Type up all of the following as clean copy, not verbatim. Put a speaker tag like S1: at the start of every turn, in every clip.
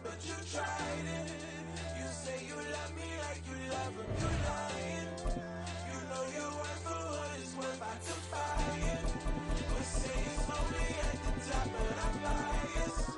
S1: not, but you tried it. You say you love me like you love him, you lying. You know you're worth for what it's worth, about to buy it. But say it's only at the top, but I'm biased.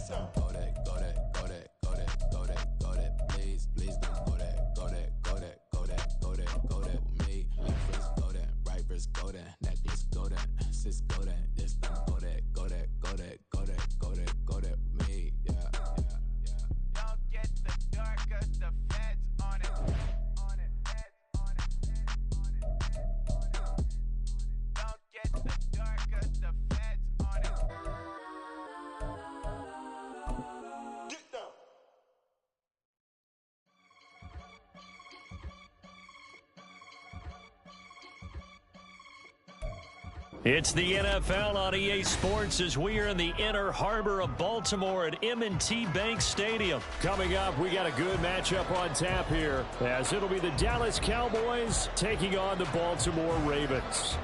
S2: Go that, go that, go that, go that, go that, go that, please, please don't go that, go that, go that, go that, go that, go that with me. Left wrist, go that, right wrist, go that, necklace, go that, sis, go that, this time, go that, go that, go that, go that, go that, go that with me. Yeah, yeah, yeah.
S3: Don't get the dark, 'cause the feds on it. On it, feds on it, feds on it, feds on it. Don't get the dark, 'cause the feds on it.
S1: Get down.
S4: It's the NFL on EA Sports as we are in the inner harbor of Baltimore at M&T Bank Stadium.
S5: Coming up, we got a good matchup on tap here, as it'll be the Dallas Cowboys taking on the Baltimore Ravens.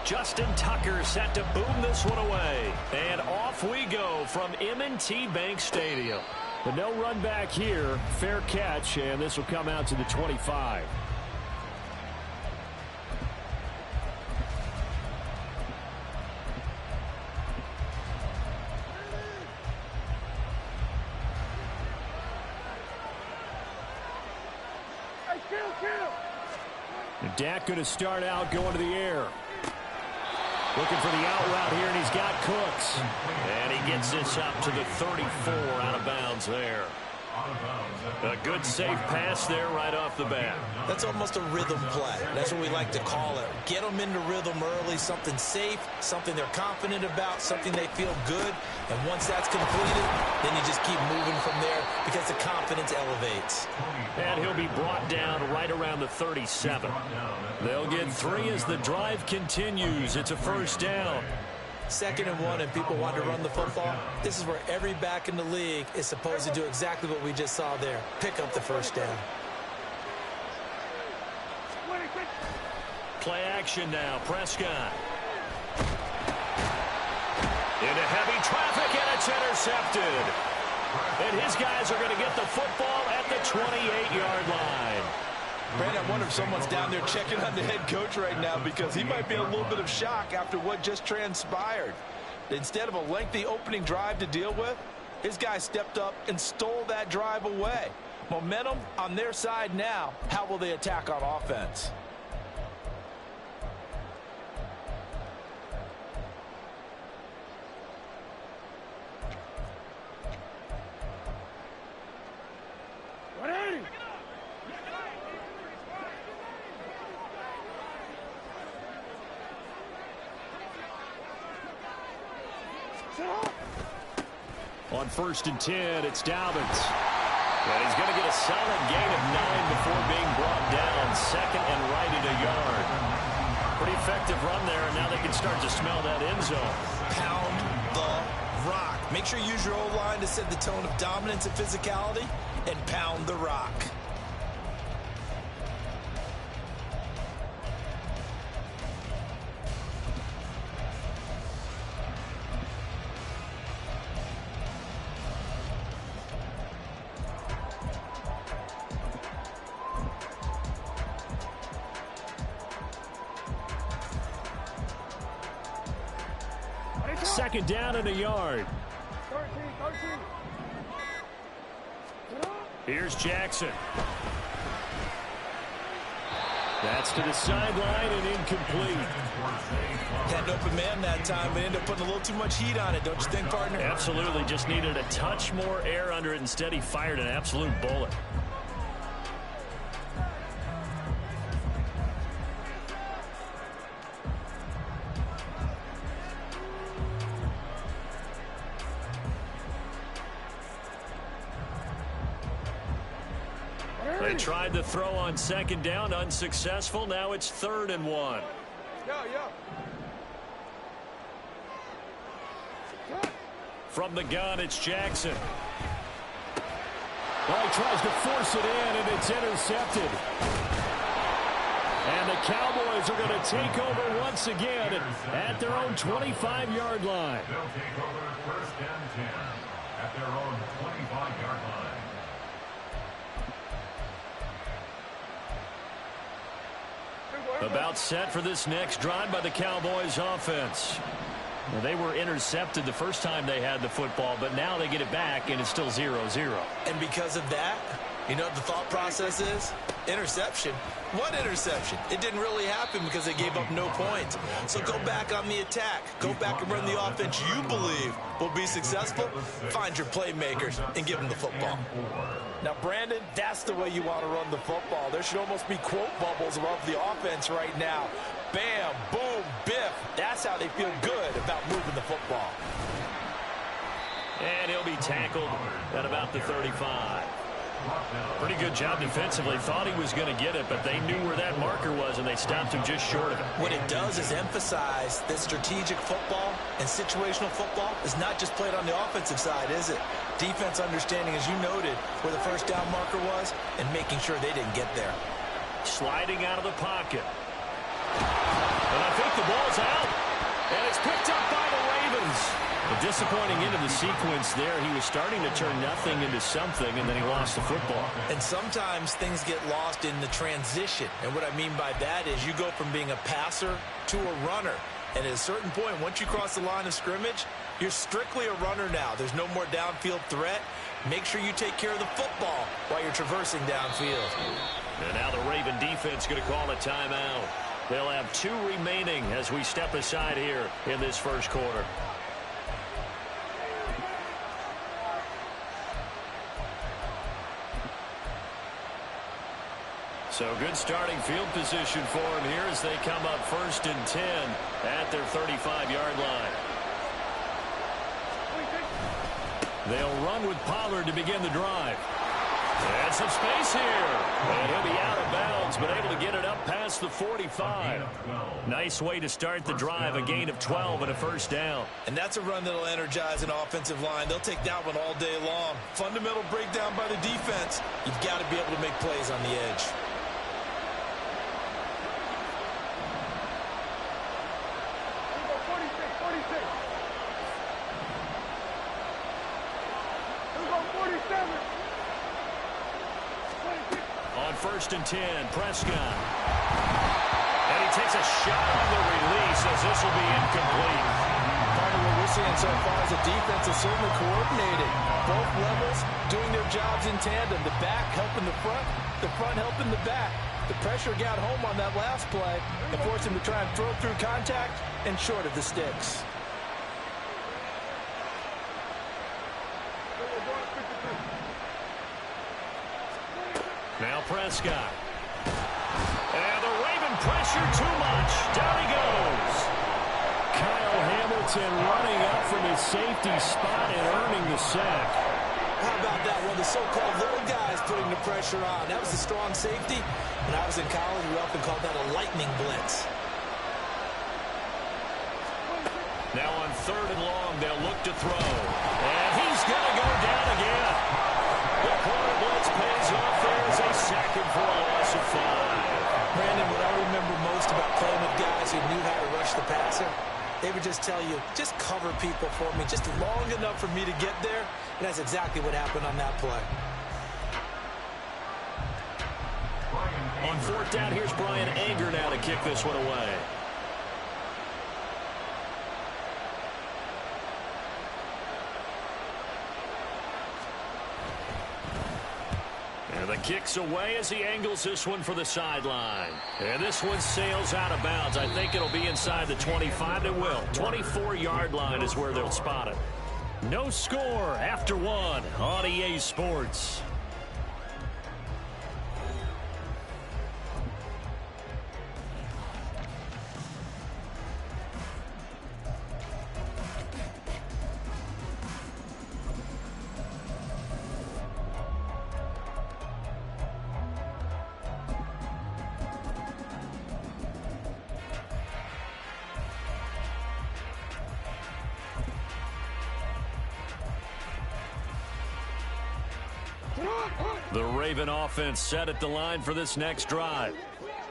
S4: Justin Tucker set to boom this one away. And off we go from M&T Bank Stadium.
S5: But no run back here. Fair catch, and this will come out to the 25. And Dak going to start out going to the air. Looking for the out route here, and he's got Cooks.
S4: And he gets this up to the 34 out of bounds there. A good safe pass there right off the bat.
S6: That's almost a rhythm play. That's what we like to call it. Get them into rhythm early, something safe, something they're confident about, something they feel good. And once that's completed, then you just keep moving from there because the confidence elevates.
S4: And he'll be brought down right around the 37. They'll get 3 as the drive continues. It's a first down.
S6: 2nd and 1, and people want to run the football. This is where every back in the league is supposed to do exactly what we just saw there. Pick up the first down.
S4: Play action now. Prescott. Into heavy traffic, and it's intercepted. And his guys are going to get the football at the 28-yard line.
S7: Brandon, I wonder if someone's down there checking on the head coach right now because he might be in a little bit of shock after what just transpired. Instead of a lengthy opening drive to deal with, his guy stepped up and stole that drive away. Momentum on their side now. How will they attack on offense?
S5: On 1st and 10, it's Dobbins.
S4: And he's going to get a solid gain of 9 before being brought down. 2nd and right at a yard. Pretty effective run there, and now they can start to smell that end zone.
S6: Pound the rock. Make sure you use your O-line to set the tone of dominance and physicality, and pound the rock.
S5: Second down and a yard.
S4: Here's Jackson.
S5: That's to the sideline and incomplete.
S6: Had an open man that time, but ended up putting a little too much heat on it, don't you think, partner?
S4: Absolutely. Just needed a touch more air under it. Instead, he fired an absolute bullet. They tried to throw on 2nd down, unsuccessful. Now it's 3rd and 1. From the gun, it's Jackson.
S5: Well, he tries to force it in, and it's intercepted. And the Cowboys are going to take over once again at their own 25-yard line.
S8: They'll take over first and 10 at their own 25-yard line.
S4: About set for this next drive by the Cowboys offense. Well, they were intercepted the first time they had the football, but now they get it back, and it's still 0-0.
S6: And because of that, you know what the thought process is? Interception. What interception? It didn't really happen because they gave up no points. So go back on the attack. Go back and run the offense you believe will be successful. Find your playmakers and give them the football.
S7: Now, Brandon, that's the way you want to run the football. There should almost be quote bubbles above the offense right now. Bam, boom, biff. That's how they feel good about moving the football.
S4: And he'll be tackled at about the 35. Pretty good job defensively. Thought he was going to get it, but they knew where that marker was, and they stopped him just short of it.
S6: What it does is emphasize that strategic football and situational football is not just played on the offensive side, is it? Defense understanding, as you noted, where the first down marker was and making sure they didn't get there.
S4: Sliding out of the pocket. And I think the ball's out. And it's picked up by the Ravens. A disappointing end of the sequence there. He was starting to turn nothing into something, and then he lost the football.
S6: And sometimes things get lost in the transition. And what I mean by that is you go from being a passer to a runner. And at a certain point, once you cross the line of scrimmage, you're strictly a runner now. There's no more downfield threat. Make sure you take care of the football while you're traversing downfield.
S4: And now the Raven defense going to call a timeout. They'll have 2 remaining as we step aside here in this first quarter. So good starting field position for him here as they come up 1st and 10 at their 35-yard line. They'll run with Pollard to begin the drive. And some space here. And he'll be out of bounds, but able to get it up past the 45. Nice way to start the drive, a gain of 12 and a first down.
S6: And that's a run that'll energize an offensive line. They'll take that one all day long. Fundamental breakdown by the defense. You've got to be able to make plays on the edge.
S4: On 1st and 10, Prescott. And he takes a shot on the release as this will be incomplete.
S7: Part of what we're seeing so far is the defense is certainly coordinated. Both levels doing their jobs in tandem. The back helping the front helping the back. The pressure got home on that last play and forced him to try and throw through contact and short of the sticks.
S4: Now Prescott. And the Raven pressure too much. Down he goes. Kyle Hamilton running up from his safety spot and earning the sack.
S6: How about that one? The so-called little guys putting the pressure on. That was a strong safety. When I was in college, we often called that a lightning blitz.
S4: Now on 3rd and long, they'll look to throw. And he's going to go down again. The corner blitz pays off. There's a sack for a loss of 5.
S6: Brandon, what I remember most about playing with guys who knew how to rush the passer, they would just tell you, just cover people for me, just long enough for me to get there. And that's exactly what happened on that play.
S4: On 4th down, here's Brian Anger now to kick this one away. And the kick's away as he angles this one for the sideline. And this one sails out of bounds. I think it'll be inside the 25. It will. 24-yard line is where they'll spot it. No score after 1 on EA Sports. The Raven offense set at the line for this next drive.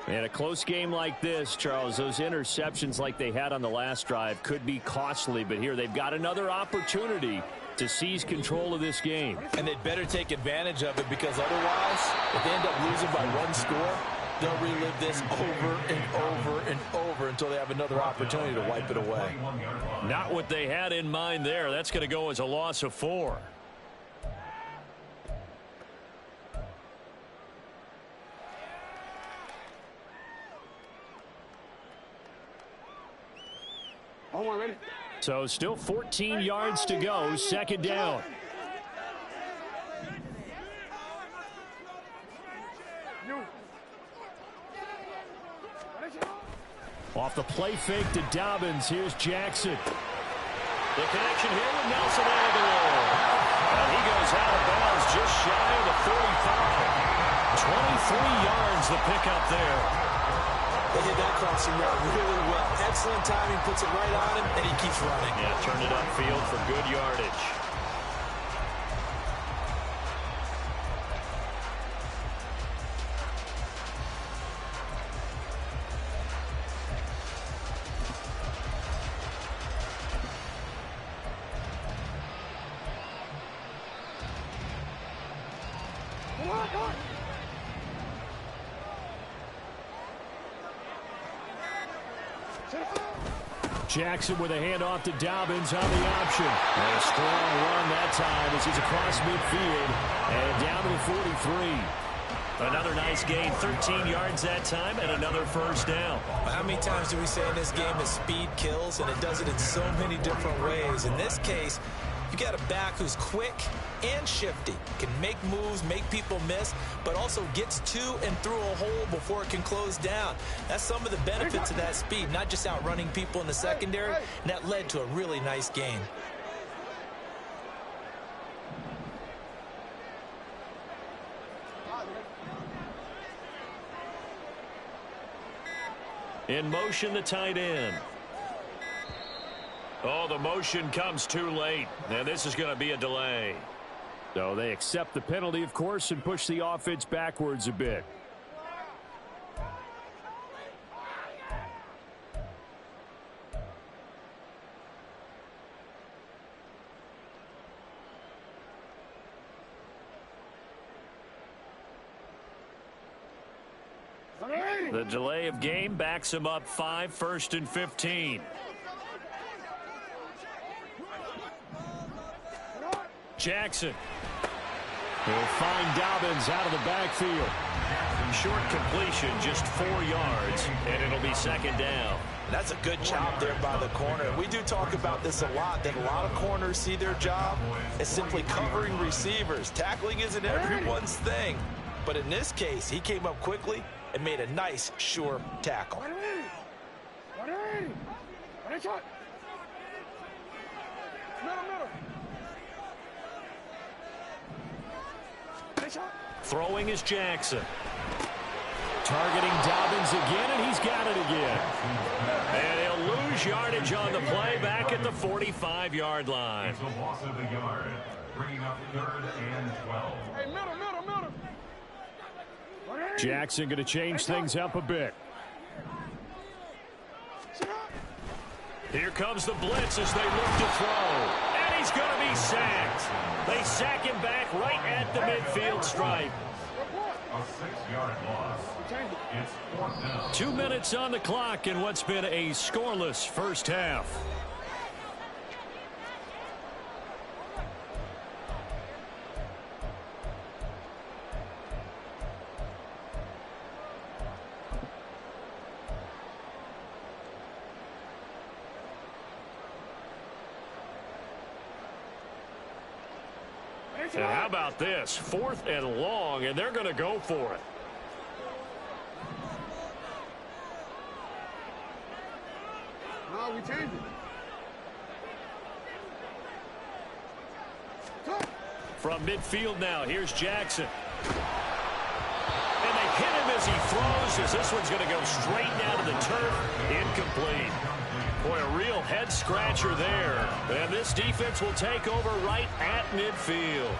S4: In a close game like this, Charles, those interceptions like they had on the last drive could be costly, but here they've got another opportunity to seize control of this game.
S6: And they'd better take advantage of it, because otherwise, if they end up losing by one score, they'll relive this over and over and over until they have another opportunity to wipe it away.
S4: Not what they had in mind there. That's going to go as a loss of 4. So still 14 yards to go, second down. Off the play fake to Dobbins, here's Jackson. The connection here with Nelson Aguilar. And he goes out of bounds just shy of the 45. 23 yards the pickup there.
S6: They did that crossing route really well. Excellent timing, puts it right on him, and he keeps running.
S4: Yeah, turned it upfield for good yardage. Jackson with a handoff to Dobbins on the option. And a strong run that time as he's across midfield and down to the 43. Another nice gain, 13 yards that time, and another first down.
S6: How many times do we say in this game that speed kills, and it does it in so many different ways? In this case, you got a back who's quick and shifty, can make moves, make people miss, but also gets to and through a hole before it can close down. That's some of the benefits of that speed, not just outrunning people in the secondary, and that led to a really nice gain.
S4: In motion, the tight end. Oh, the motion comes too late, and this is going to be a delay. So they accept the penalty, of course, and push the offense backwards a bit. The delay of game backs him up 5, 1st and 15. Jackson will find Dobbins out of the backfield. Short completion, just 4 yards, and it'll be second down.
S6: That's a good job there by the corner. We do talk about this a lot, that a lot of corners see their job as simply covering receivers. Tackling isn't everyone's thing. But in this case, he came up quickly and made a nice, sure tackle.
S4: Throwing is Jackson. Targeting Dobbins again, and he's got it again. And he'll lose yardage on the play back at the 45-yard line.
S8: It's a loss of a yard, bringing up 3rd and 12.
S1: Hey, middle.
S5: Jackson going to change things up a bit.
S4: Here comes the blitz as they look to throw. And he's going to be sacked. They sack him back right at the midfield stripe.
S8: A 6-yard loss. It's 4th down.
S4: 2 minutes on the clock in what's been a scoreless first half. And how about this? 4th and long, and they're going to go for it.
S1: No, we changed it.
S4: From midfield now, here's Jackson. And they hit him as he throws, as this one's going to go straight down to the turf. Incomplete. Boy, a real head-scratcher there. And this defense will take over right at midfield.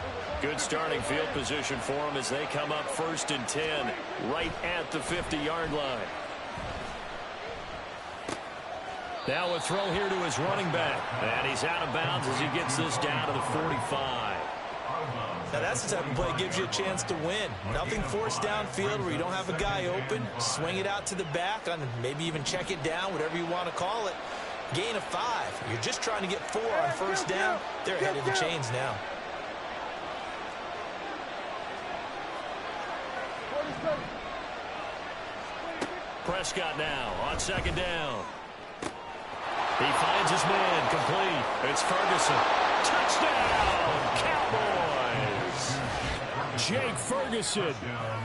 S4: Good starting field position for them as they come up 1st and 10 right at the 50-yard line. Now a throw here to his running back. And he's out of bounds as he gets this down to the 45.
S6: Now that's the type of play that gives you a chance to win. Nothing forced downfield where you don't have a guy open. Swing it out to the back, and maybe even check it down, whatever you want to call it. Gain of 5. You're just trying to get 4 on 1st down. They're ahead of the chains now.
S4: Prescott now on 2nd down. He finds his man, complete. It's Ferguson. Touchdown, Cowboys.
S5: Jake Ferguson,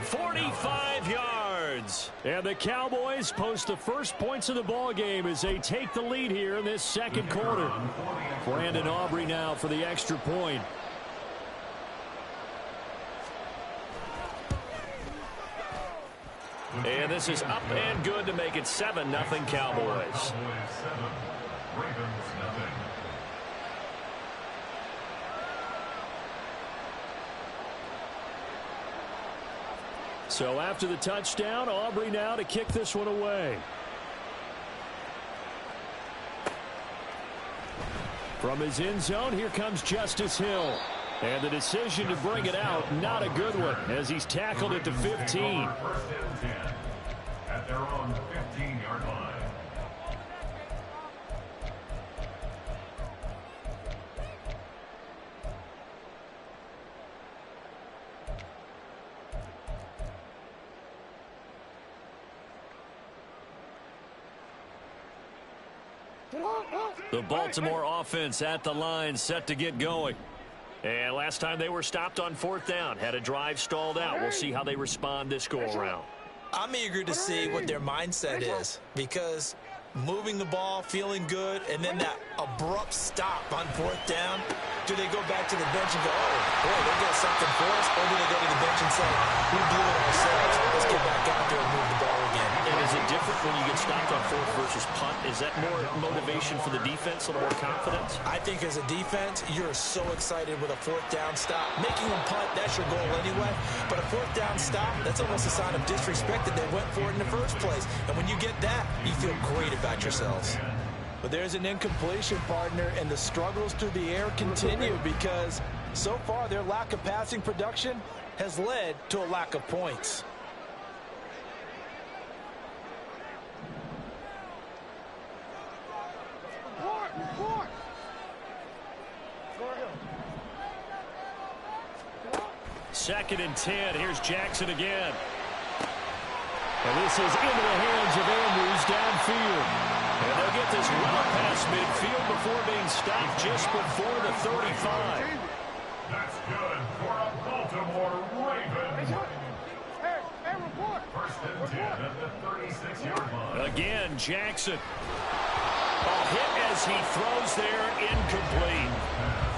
S4: 45 yards.
S5: And the Cowboys post the first points of the ball game as they take the lead here in this 2nd quarter. Brandon Aubrey now for the extra point.
S4: And this is up and good to make it 7-0 Cowboys.
S5: So after the touchdown, Aubrey now to kick this one away. From his end zone, here comes Justice Hill. And the decision to bring it out, not a good one, as he's tackled at the 15.
S8: 1st and 10 at their own 15-yard line.
S4: The Baltimore offense at the line, set to get going. And last time they were stopped on 4th down, had a drive stalled out. We'll see how they respond this go-around.
S6: I'm eager to see what their mindset is, because moving the ball, feeling good, and then that abrupt stop on 4th down, do they go back to the bench and go, oh, boy, they got something for us, or do they go to the bench and say, we blew it ourselves, let's get back out there and move the ball again?
S4: And is it different when you get stopped on 4th versus punt? Is that more motivation for the defense, a little more confidence?
S6: I think as a defense, you're so excited with a 4th down stop. Making them punt, that's your goal anyway. But a 4th down stop, that's almost a sign of disrespect that they went for it in the first place. And when you get that, you feel great about yourselves.
S7: But there's an incompletion, partner, and the struggles through the air continue because so far their lack of passing production has led to a lack of points.
S5: Second and 10. Here's Jackson again. And this is into the hands of Andrews downfield.
S4: And they'll get this well past midfield before being stopped just before the 35.
S8: That's good for a Baltimore Ravens. 1st and 10 at the 36-yard line.
S4: Again, Jackson. A hit as he throws there, incomplete.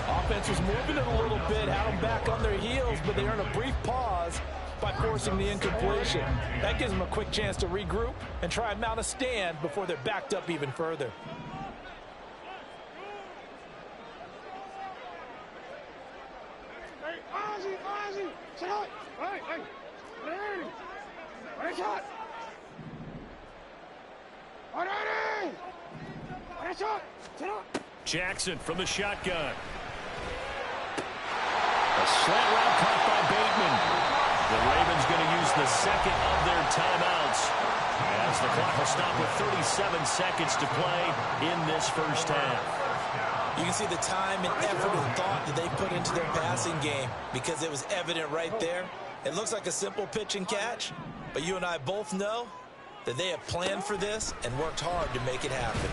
S7: Offense was moving it a little bit, had them back on their heels, but they earned a brief pause by forcing the incompletion. That gives them a quick chance to regroup and try and mount a stand before they're backed up even further.
S4: Jackson from the shotgun. A slant route caught by Bateman. The Ravens going to use the second of their timeouts as the clock will stop with 37 seconds to play in this first half.
S6: You can see the time and effort and thought that they put into their passing game because it was evident right there. It looks like a simple pitch and catch, but you and I both know that they have planned for this and worked hard to make it happen.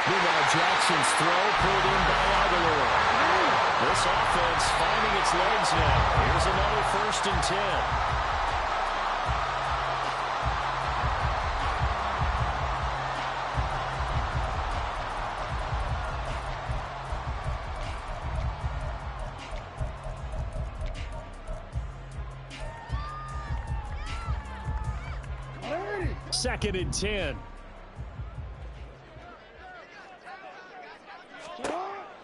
S5: Meanwhile, Jackson's throw pulled in by Aguilar.
S4: This offense finding its legs now. Here's another 1st and 10.
S5: Second and 10.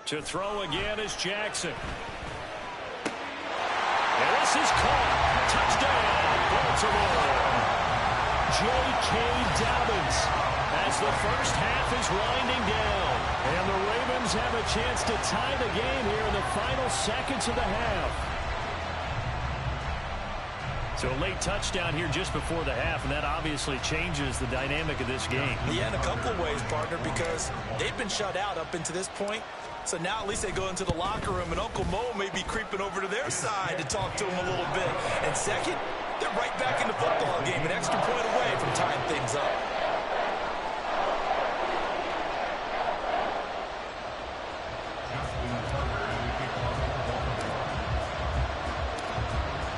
S4: To throw again is Jackson.
S5: This is caught. Touchdown, Baltimore. J.K. Dobbins as the first half is winding down. And the Ravens have a chance to tie the game here in the final seconds of the half. So a late touchdown here just before the half, and that obviously changes the dynamic of this game.
S6: Yeah, in a couple of ways, partner, because they've been shut out up until this point. So now at least they go into the locker room, and Uncle Mo may be creeping over to their side to talk to him a little bit. And second, they're right back in the football game, an extra point away from tying things up.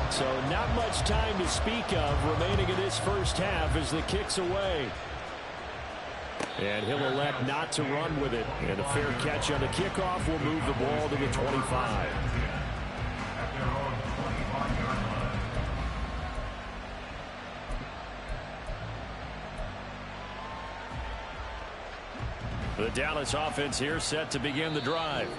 S5: So not much time to speak of remaining in this first half as the kick's away. And he'll elect not to run with it. And a fair catch on the kickoff will move the ball to the 25. The Dallas offense here set to begin the drive.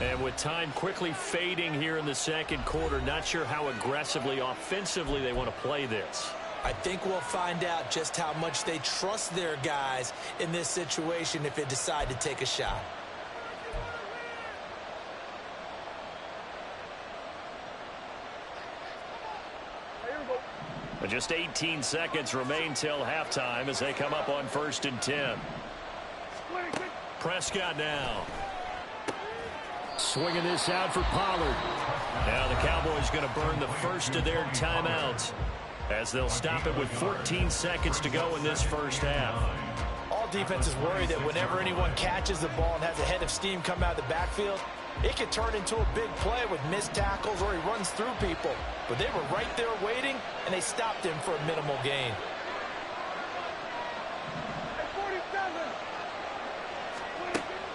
S5: And with time quickly fading here in the second quarter, not sure how aggressively, offensively they want to play this.
S6: I think we'll find out just how much they trust their guys in this situation if they decide to take a shot.
S5: But just 18 seconds remain till halftime as they come up on 1st and 10. Prescott now. Swinging this out for Pollard. Now the Cowboys going to burn the first of their timeouts as they'll stop it with 14 seconds to go in this first half.
S6: All defenses worry that whenever anyone catches the ball and has a head of steam come out of the backfield, it could turn into a big play with missed tackles or he runs through people. But they were right there waiting, and they stopped him for a minimal gain.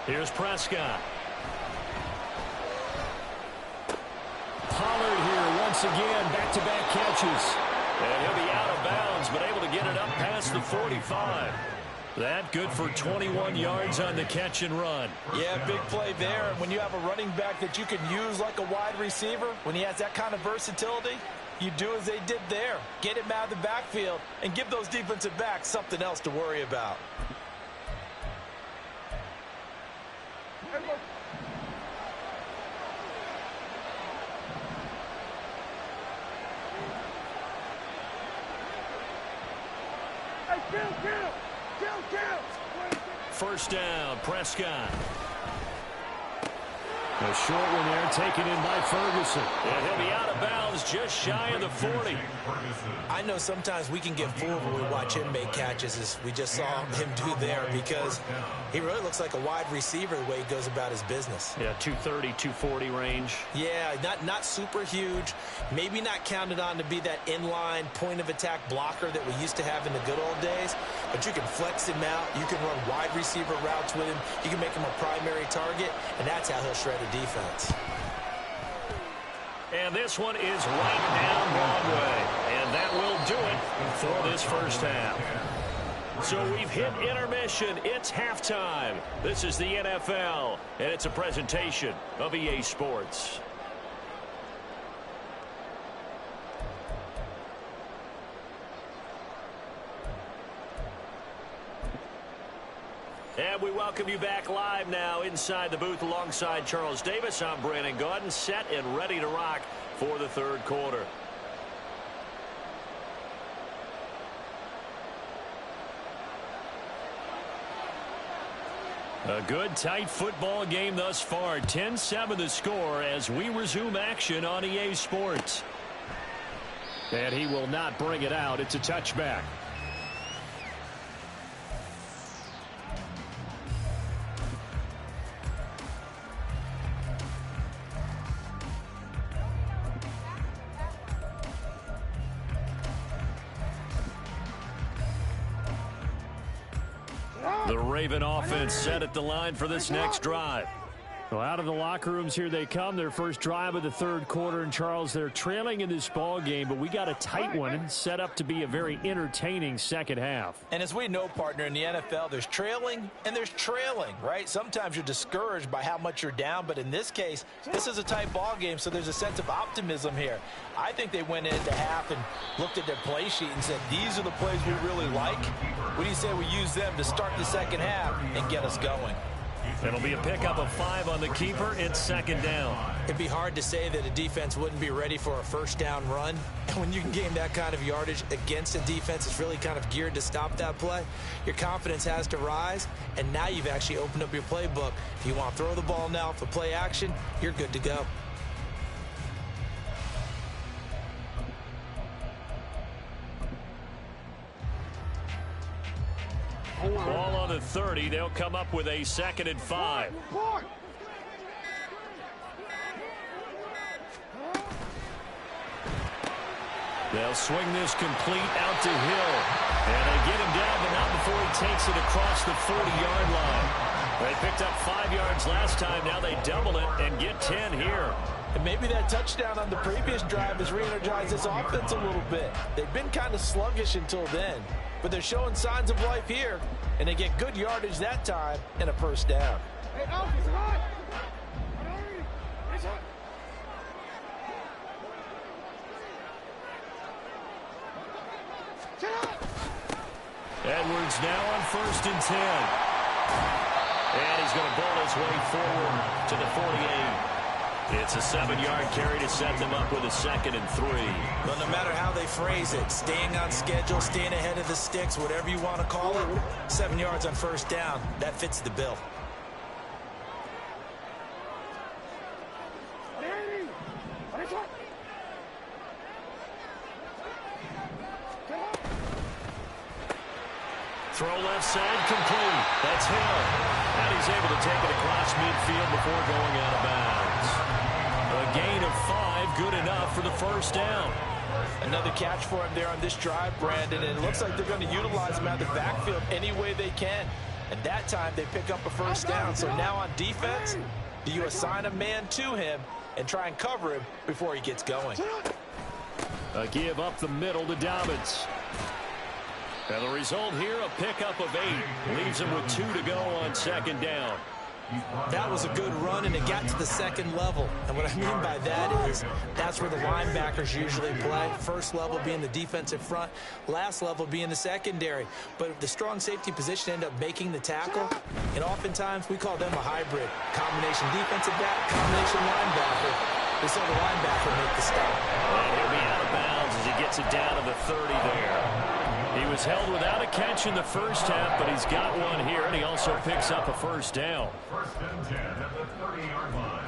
S5: Here's Prescott. Pollard here once again, back-to-back catches. And he'll be out of bounds, but able to get it up past the 45. That good for 21 yards on the catch and run.
S6: Yeah, big play there. And when you have a running back that you can use like a wide receiver, when he has that kind of versatility, you do as they did there. Get him out of the backfield and give those defensive backs something else to worry about.
S5: First down, Prescott. A short one there, taken in by Ferguson. And he'll be out of bounds just shy of the 40.
S6: I know sometimes we can get fooled when we watch him make catches, as we just saw him do there, because he really looks like a wide receiver the way he goes about his business.
S5: Yeah, 230, 240 range.
S6: Yeah, not super huge. Maybe not counted on to be that inline point-of-attack blocker that we used to have in the good old days, but you can flex him out. You can run wide receiver routes with him. You can make him a primary target, and that's how he'll shred a defense.
S5: And this one is right down Broadway. And that will do it for this first half. So we've hit intermission. It's halftime. This is the NFL, and it's a presentation of EA Sports. And we welcome you back live now inside the booth alongside Charles Davis. I'm Brandon Gaudin, set and ready to rock for the third quarter. A good, tight football game thus far. 10-7 the score as we resume action on EA Sports. And he will not bring it out. It's a touchback. The Raven offense set at the line for this next drive. Well, out of the locker rooms, here they come. Their first drive of the third quarter. And, Charles, they're trailing in this ball game, but we got a tight one set up to be a very entertaining second half.
S6: And as we know, partner, in the NFL, there's trailing and there's trailing, right? Sometimes you're discouraged by how much you're down, but in this case, this is a tight ball game, so there's a sense of optimism here. I think they went into half and looked at their play sheet and said, these are the plays we really like. What do you say we use them to start the second half and get us going?
S4: It'll be a pickup of 5 on the keeper. It's second down.
S6: It'd be hard to say that a defense wouldn't be ready for a first down run. And when you can gain that kind of yardage against a defense that's really kind of geared to stop that play, your confidence has to rise, and now you've actually opened up your playbook. If you want to throw the ball now for play action, you're good to go.
S4: Ball on the 30. They'll come up with a 2nd and 5. They'll swing this complete out to Hill. And they get him down, but not before he takes it across the 40-yard line. They picked up 5 yards last time. Now they double it and get 10 here.
S6: And maybe that touchdown on the previous drive has re-energized this offense a little bit. They've been kind of sluggish until then, but they're showing signs of life here, and they get good yardage that time and a first down.
S4: Edwards now on 1st and 10. And he's going to ball his way forward to the 48. It's a 7-yard carry to set them up with a 2nd and 3.
S6: Well, no matter how they phrase it, staying on schedule, staying ahead of the sticks, whatever you want to call it, 7 yards on first down, that fits the bill.
S4: Throw left side, complete. That's Hill. And he's able to take it across midfield before going out of bounds. A gain of 5, good enough for the first down.
S6: Another catch for him there on this drive, Brandon, and it looks like they're going to utilize him out of the backfield any way they can. And that time they pick up a first down. So now on defense, do you assign a man to him and try and cover him before he gets going?
S4: A give up the middle to Dobbins. And the result here, a pickup of 8. Leaves him with 2 to go on 2nd down.
S6: That was a good run, and it got to the 2nd level. And what I mean by that is that's where the linebackers usually play. First level being the defensive front, last level being the secondary. But if the strong safety position end up making the tackle, and oftentimes we call them a hybrid. Combination defensive back, combination linebacker. They saw the linebacker make the stop.
S4: And he'll be out of bounds as he gets it down to the 30 there. He was held without a catch in the first half, but he's got one here, and he also picks up a first down.
S8: 1st and 10 at the 30-yard line.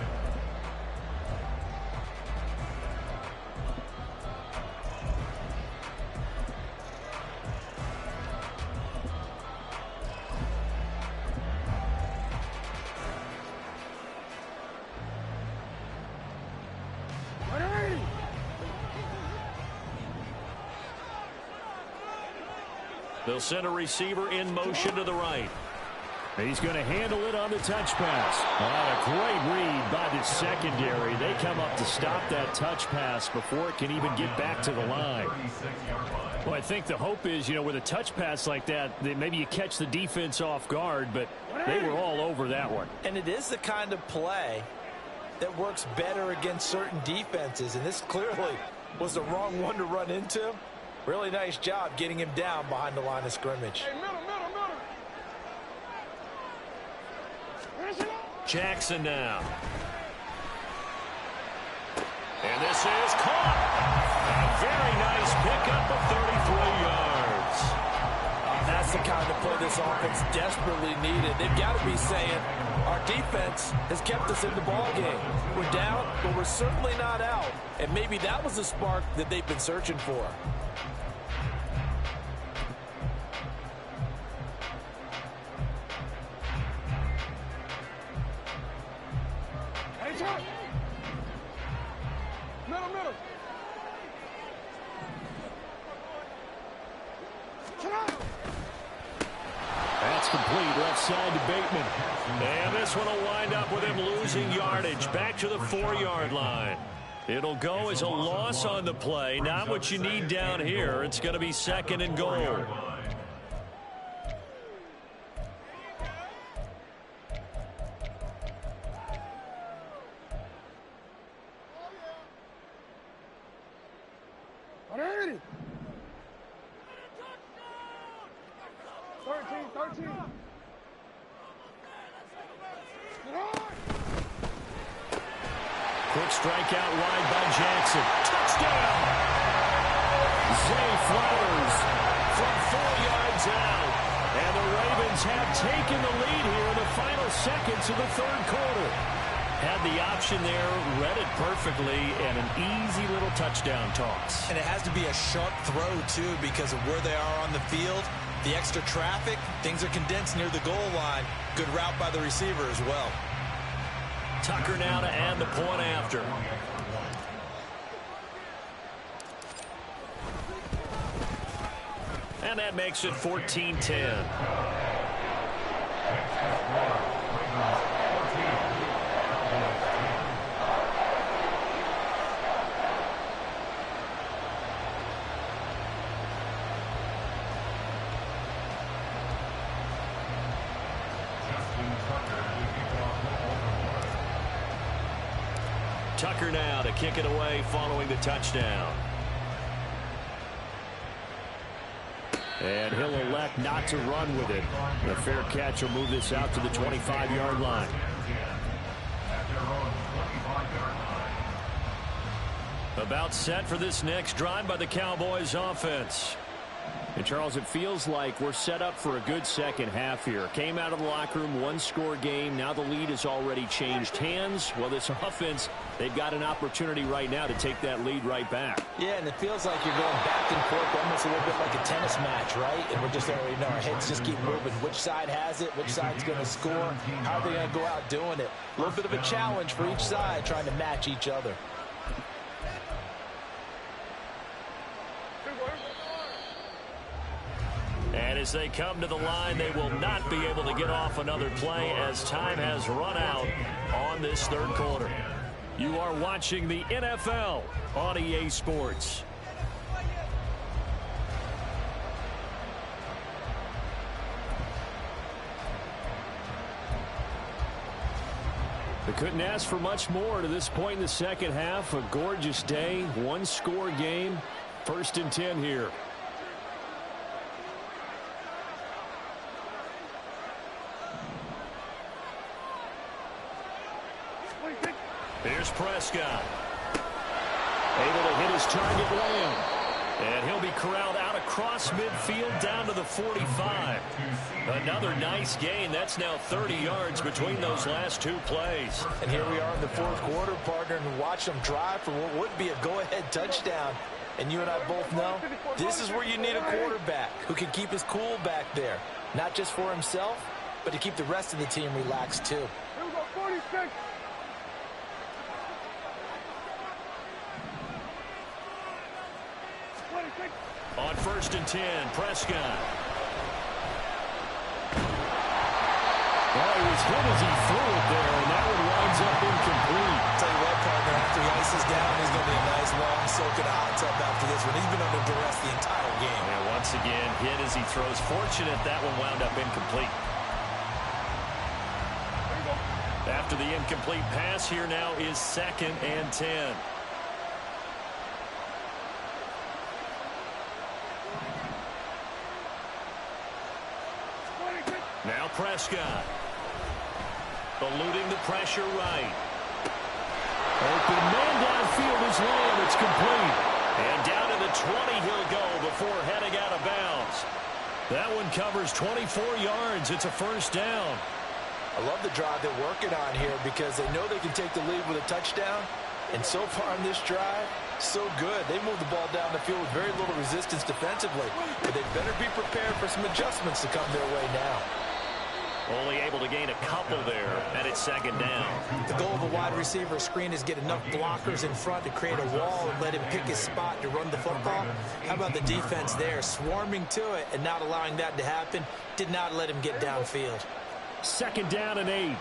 S4: They'll send a receiver in motion to the right.
S5: He's going to handle it on the touch pass. A great read by the secondary. They come up to stop that touch pass before it can even get back to the line. Well, I think the hope is, with a touch pass like that, maybe you catch the defense off guard, but they were all over that one.
S6: And it is the kind of play that works better against certain defenses, and this clearly was the wrong one to run into. Really nice job getting him down behind the line of scrimmage.
S4: Jackson now. And this is caught. A very nice pickup of 33 yards.
S6: That's the kind of play this offense desperately needed. They've got to be saying, our defense has kept us in the ball game. We're down, but we're certainly not out. And maybe that was the spark that they've been searching for.
S5: That's complete left left side to Bateman.
S4: And this one will wind up with him losing yardage back to the 4-yard line. It'll go as a loss on the play. Not what you need down here. It's going to be 2nd and goal.
S5: Quick strike out wide by Jackson. Touchdown! Zay Flowers from 4 yards out. And the Ravens have taken the lead here in the final seconds of the 3rd quarter. Had the option there, read it perfectly, and an easy little touchdown toss.
S6: And it has to be a sharp throw, too, because of where they are on the field. The extra traffic, things are condensed near the goal line. Good route by the receiver as well.
S4: Tucker now to add the point after. And that makes it 14-10. Tucker now to kick it away following the touchdown.
S5: And he'll elect not to run with it. A fair catch will move this out to the 25-yard line.
S4: About set for this next drive by the Cowboys offense.
S5: And, Charles, it feels like we're set up for a good second half here. Came out of the locker room, 1-score game. Now the lead has already changed hands. Well, this offense, they've got an opportunity right now to take that lead right back.
S6: Yeah, and it feels like you're going back and forth almost a little bit like a tennis match, right? And we're just already know our heads just keep moving. Which side has it? Which side's going to score? How are they going to go out doing it? A little bit of a challenge for each side trying to match each other.
S4: And as they come to the line, they will not be able to get off another play as time has run out on this 3rd quarter. You are watching the NFL on EA Sports.
S5: They couldn't ask for much more to this point in the second half. A gorgeous day, 1-score game, 1st and 10 here.
S4: Here's Prescott.
S5: Able to hit his target Lamb.
S4: And he'll be corralled out across midfield down to the 45. Another nice gain. That's now 30 yards between those last 2 plays.
S6: And here we are in the 4th quarter, partner, and watch them drive for what would be a go-ahead touchdown. And you and I both know this is where you need a quarterback who can keep his cool back there. Not just for himself, but to keep the rest of the team relaxed, too.
S9: Here we go, 46.
S4: On 1st and 10, Prescott.
S5: Well, he was hit as he threw it there, and that one winds up incomplete.
S6: Tell you what, partner, after he ices down, he's going to be a nice, long, soaking hot tub after this one. He's been under duress the entire game.
S4: And once again, hit as he throws. Fortunate that one wound up incomplete. After the incomplete pass, here now is 2nd and 10. Now Prescott. Eluding the pressure right.
S5: Open man downfield is Lamb. It's complete.
S4: And down to the 20 he'll go before heading out of bounds. That one covers 24 yards. It's a 1st down.
S6: I love the drive they're working on here because they know they can take the lead with a touchdown. And so far in this drive, so good. They moved the ball down the field with very little resistance defensively. But they better be prepared for some adjustments to come their way now.
S4: Only able to gain a couple there, and it's 2nd down.
S6: The goal of a wide receiver screen is get enough blockers in front to create a wall and let him pick his spot to run the football. How about the defense there, swarming to it and not allowing that to happen? Did not let him get downfield.
S5: 2nd down and 8.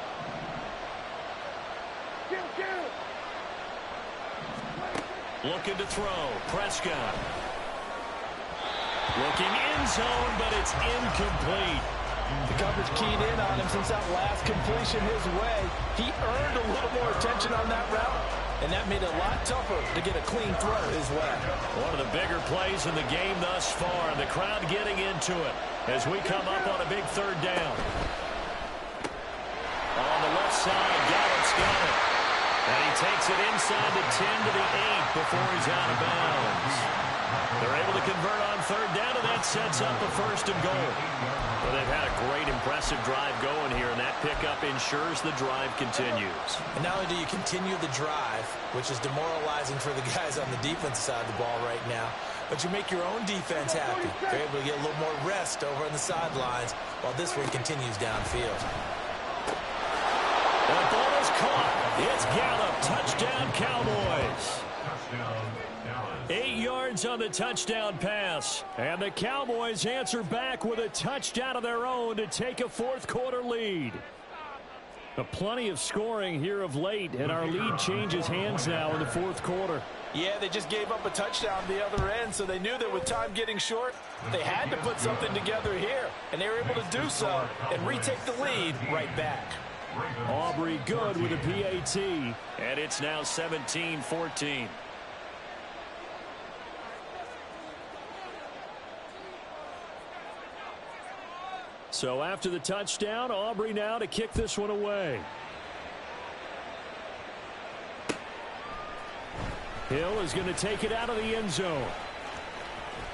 S5: Looking to throw. Prescott. Looking in zone, but it's incomplete.
S7: The coverage keyed in on him since that last completion his way. He earned a little more attention on that route, and that made it a lot tougher to get a clean throw his way.
S5: One of the bigger plays in the game thus far, and the crowd getting into it as we come up on a big 3rd down. On the left side, Gallup's got it. And he takes it inside the 10 to the 8 before he's out of bounds. They're able to convert on 3rd down, and that sets up a 1st and goal. Well, they've had a great, impressive drive going here, and that pickup ensures the drive continues.
S6: And not only do you continue the drive, which is demoralizing for the guys on the defense side of the ball right now, but you make your own defense happy. They're able to get a little more rest over on the sidelines while this one continues downfield.
S5: The ball is caught. It's Gallup. Touchdown, Cowboys. 8 yards on the touchdown pass. And the Cowboys answer back with a touchdown of their own to take a 4th quarter lead. Plenty of scoring here of late, and our lead changes hands now in the 4th quarter.
S7: Yeah, they just gave up a touchdown the other end, so they knew that with time getting short, they had to put something together here. And they were able to do so and retake the lead right back.
S5: Aubrey good with a PAT, and it's now 17-14. So after the touchdown, Aubrey now to kick this one away. Hill is going to take it out of the end zone.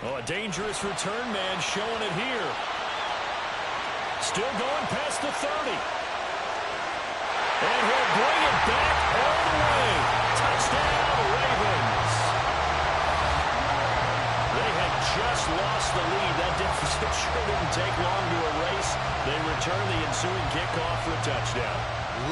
S5: Oh, a dangerous return man showing it here. Still going past the 30. And he'll bring it back all the way. Touchdown, Ravens. They had just lost the lead. That deficit sure didn't take long to erase. They return the ensuing kickoff for a touchdown.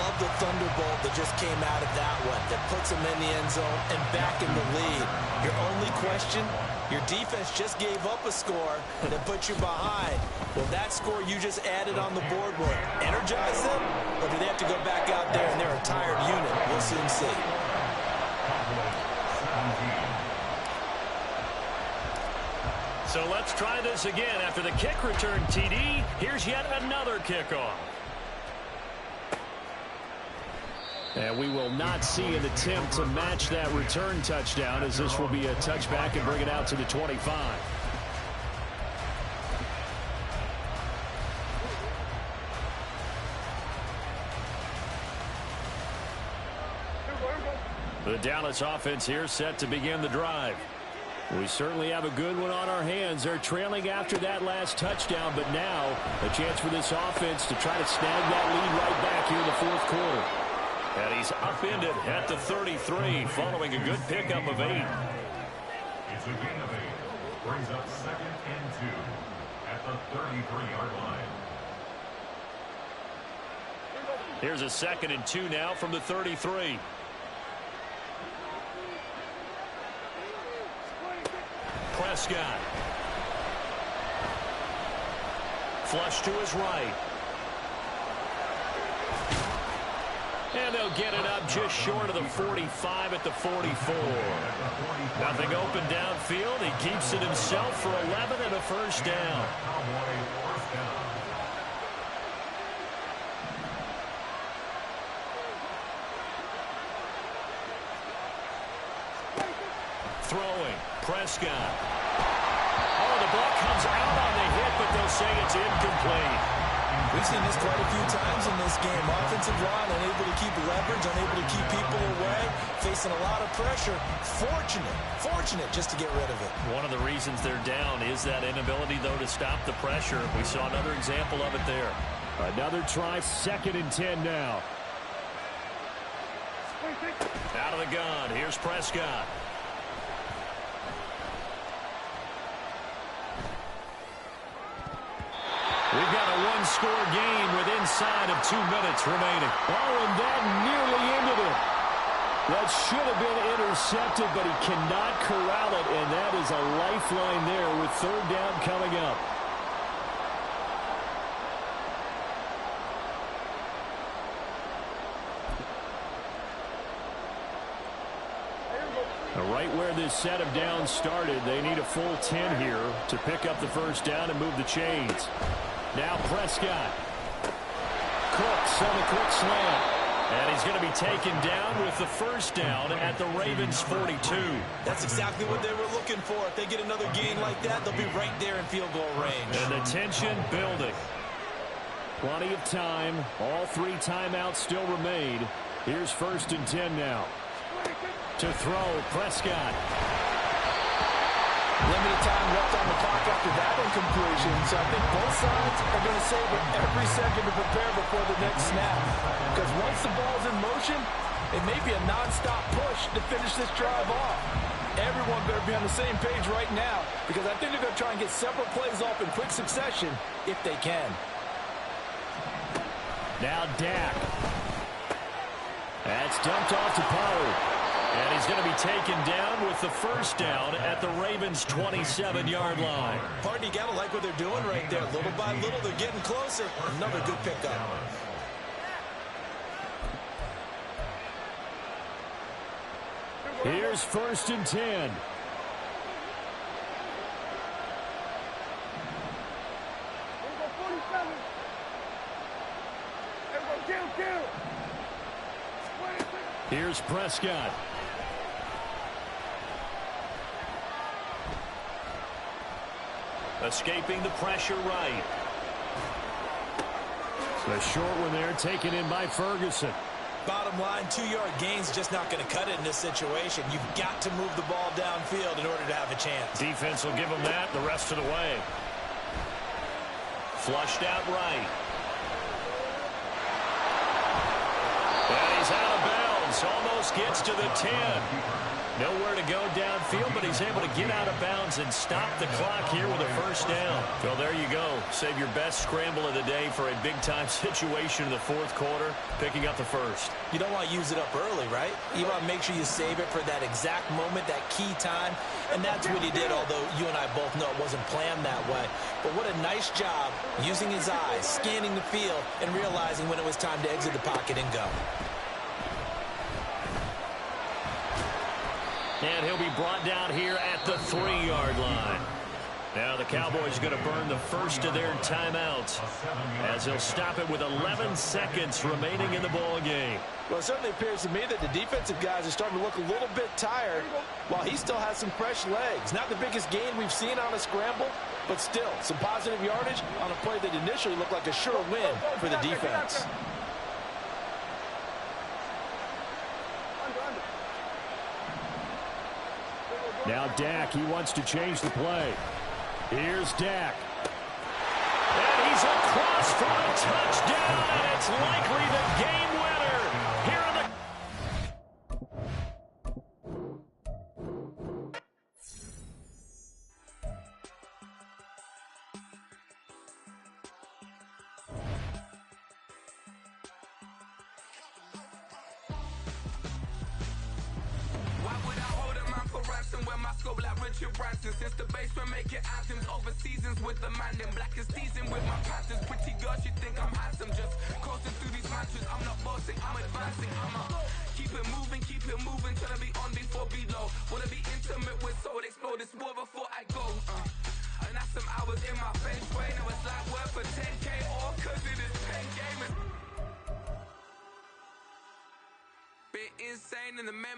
S6: Love the thunderbolt that just came out of that one. That puts them in the end zone and back in the lead. Your only question, your defense just gave up a score that put you behind. Will that score you just added on the board will energize them? Or do they have to go back out there and they're a tired unit? We'll soon see.
S5: So let's try this again. After the kick return TD, here's yet another kickoff. And we will not see an attempt to match that return touchdown, as this will be a touchback and bring it out to the 25. The Dallas offense here set to begin the drive. We certainly have a good one on our hands. They're trailing after that last touchdown, but now a chance for this offense to try to snag that lead right back here in the 4th quarter. And he's upended at the 33 following a good pickup of 8.
S8: It's a gain of 8. Brings up 2nd and 2 at the 33-yard line.
S5: Here's a 2nd and 2 now from the 33. Prescott. Flush to his right. And they'll get it up just short of the 45 at the 44. Nothing open downfield. He keeps it himself for 11 and a 1st down. Throwing. Prescott. Oh, the ball comes out on the hit, but they'll say it's incomplete.
S6: We've seen this quite a few times in this game. Offensive line unable to keep leverage, unable to keep people away, facing a lot of pressure. Fortunate just to get rid of it.
S5: One of the reasons they're down is that inability, though, to stop the pressure. We saw another example of it there. Another try, 2nd and 10 now. Out of the gun, here's Prescott. We've got a one-score game with inside of 2 minutes remaining. Oh, and that nearly ended it. That should have been intercepted, but he cannot corral it, and that is a lifeline there with 3rd down coming up. Right where this set of downs started, they need a full 10 here to pick up the first down and move the chains. Now Prescott. Cooks on the quick slant. And he's going to be taken down with the first down at the Ravens' 42.
S6: That's exactly what they were looking for. If they get another gain like that, they'll be right there in field goal range.
S5: And the tension building. Plenty of time. All 3 timeouts still remain. Here's 1st and 10 now. To throw, Prescott.
S7: Limited time left on the clock after that incompletion, so I think both sides are going to savor every second to prepare before the next snap. Because once the ball's in motion, it may be a non-stop push to finish this drive off. Everyone better be on the same page right now, because I think they're going to try and get several plays off in quick succession if they can.
S5: Now Dak. That's dumped off to Pollard. And he's going to be taken down with the first down at the Ravens' 27-yard line.
S6: Pardon, you got to like what they're doing right there. Little by little, they're getting closer. Another good pickup.
S5: Here's 1st and 10. Here's Prescott. Escaping the pressure right. The short one there taken in by Ferguson.
S6: Bottom line, 2-yard gain's just not going to cut it in this situation. You've got to move the ball downfield in order to have a chance.
S5: Defense will give them that the rest of the way. Flushed out right. And he's out of bounds. Almost gets to the 10. Nowhere to go downfield, but he's able to get out of bounds and stop the clock here with a first down. Well, there you go. Save your best scramble of the day for a big-time situation in the 4th quarter, picking up the first.
S6: You don't want to use it up early, right? You want to make sure you save it for that exact moment, that key time, and that's what he did, although you and I both know it wasn't planned that way. But what a nice job using his eyes, scanning the field, and realizing when it was time to exit the pocket and go.
S5: And he'll be brought down here at the 3-yard line. Now the Cowboys are going to burn the first of their timeouts as he'll stop it with 11 seconds remaining in the ball game.
S7: Well, it certainly appears to me that the defensive guys are starting to look a little bit tired while he still has some fresh legs. Not the biggest gain we've seen on a scramble, but still some positive yardage on a play that initially looked like a sure win for the defense.
S5: Now Dak, he wants to change the play. Here's Dak. And he's across for a touchdown, and it's likely the game winner here in the...
S1: Since the basement making anthems over seasons with the man in black is teasing with my panthers. Pretty girl, she think I'm handsome. Just coasting through these mantras. I'm not bossing, I'm advancing. I'ma keep it moving till I be on before below. Wanna be intimate with soul, explore this war before I go. And that's some hours in my face way. Now it's like worth for 10K all cause it is 10 game. Bit insane in the memory.